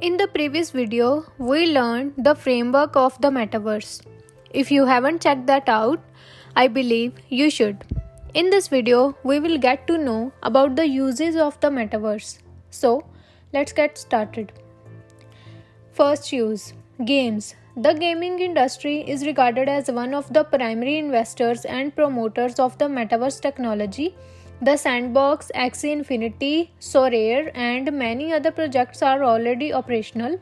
In the previous video, we learned the framework of the metaverse. If you haven't checked that out, I believe you should. In this video, we will get to know about the uses of the metaverse. So, let's get started. First use, games. The gaming industry is regarded as one of the primary investors and promoters of the metaverse technology. The Sandbox, Axie Infinity, Sorare, and many other projects are already operational.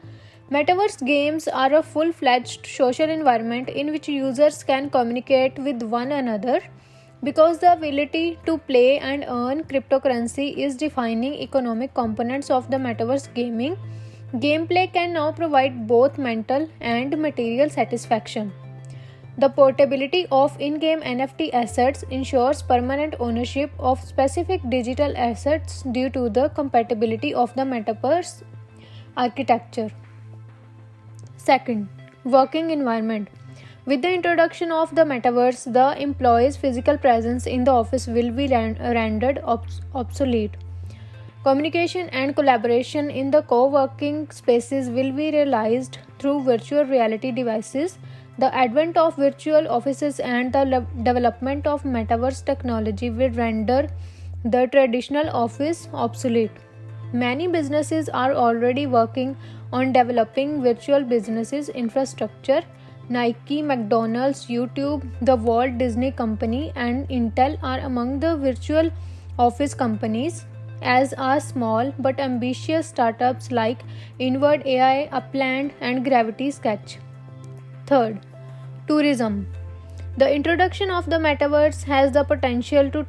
Metaverse games are a full fledged social environment in which users can communicate with one another. Because the ability to play and earn cryptocurrency is defining economic components of the metaverse gaming, gameplay can now provide both mental and material satisfaction. The portability of in-game NFT assets ensures permanent ownership of specific digital assets due to the compatibility of the metaverse architecture. Second, working environment. With the introduction of the metaverse, the employee's physical presence in the office will be rendered obsolete. Communication and collaboration in the co-working spaces will be realized through virtual reality devices. The advent of virtual offices and the development of metaverse technology will render the traditional office obsolete. Many businesses are already working on developing virtual businesses infrastructure. Nike, McDonald's, YouTube, the Walt Disney Company, and Intel are among the virtual office companies, as are small but ambitious startups like Invert AI, Upland, and Gravity Sketch. Third, tourism. The introduction of the metaverse has the potential to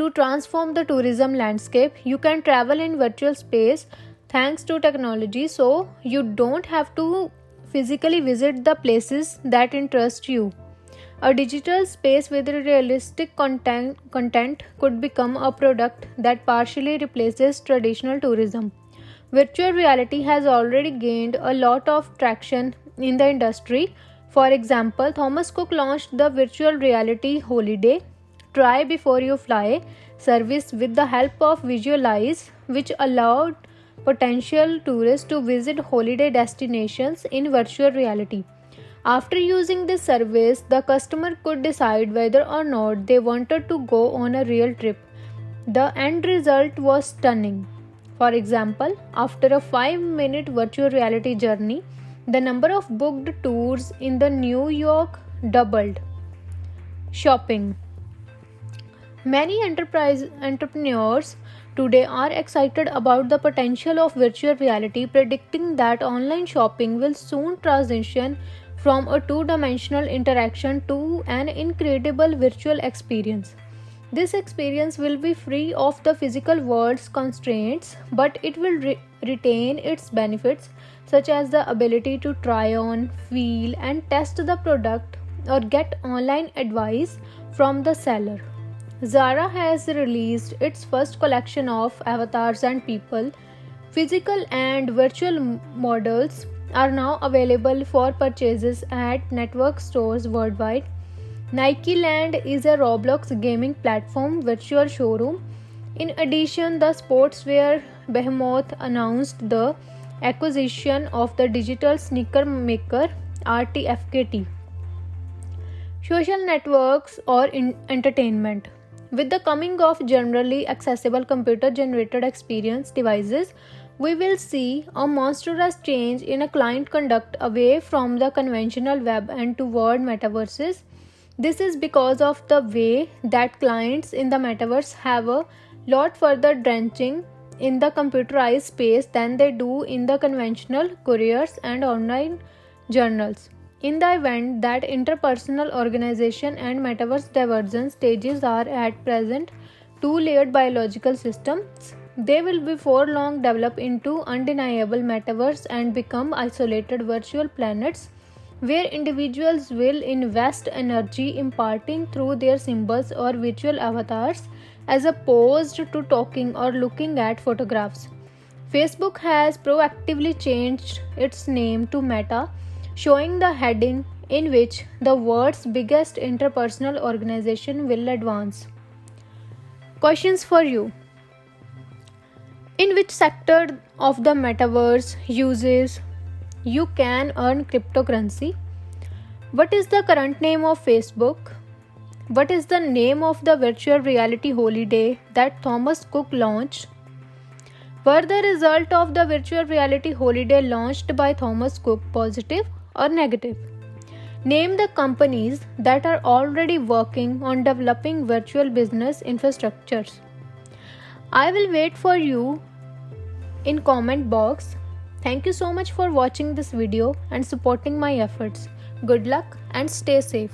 transform the tourism landscape. You can travel in virtual space thanks to technology, so you don't have to physically visit the places that interest you. A digital space with realistic content could become a product that partially replaces traditional tourism. Virtual reality has already gained a lot of traction in the industry. For example, Thomas Cook launched the virtual reality holiday Try Before You Fly service with the help of Visualize, which allowed potential tourists to visit holiday destinations in virtual reality. After using this service, the customer could decide whether or not they wanted to go on a real trip. The end result was stunning. For example, after a 5-minute virtual reality journey, the number of booked tours in the New York doubled. Shopping. Many entrepreneurs today are excited about the potential of virtual reality, predicting that online shopping will soon transition from a two-dimensional interaction to an incredible virtual experience. This experience will be free of the physical world's constraints, but it will retain its benefits, such as the ability to try on, feel, and test the product or get online advice from the seller. Zara has released its first collection of avatars and people. Physical and virtual models are now available for purchases at network stores worldwide. Nike Land is a Roblox gaming platform virtual showroom. In addition, the sportswear behemoth announced the acquisition of the digital sneaker maker RTFKT. Social networks or entertainment. With the coming of generally accessible computer-generated experience devices, we will see a monstrous change in a client conduct away from the conventional web and toward metaverses. This is because of the way that clients in the metaverse have a lot further drenching in the computerized space than they do in the conventional couriers and online journals. In the event that interpersonal organization and metaverse divergence stages are at present two layered biological systems, they will before long develop into undeniable metaverse and become isolated virtual planets where individuals will invest energy imparting through their symbols or virtual avatars as opposed to talking or looking at photographs. Facebook has proactively changed its name to Meta, showing the heading in which the world's biggest interpersonal organization will advance. Questions for you. In which sector of the metaverse uses you can earn cryptocurrency? What is the current name of Facebook? What is the name of the virtual reality holiday that Thomas Cook launched? Were the result of the virtual reality holiday launched by Thomas Cook positive or negative? Name the companies that are already working on developing virtual business infrastructures. I will wait for you in comment box. Thank you so much for watching this video and supporting my efforts. Good luck and stay safe.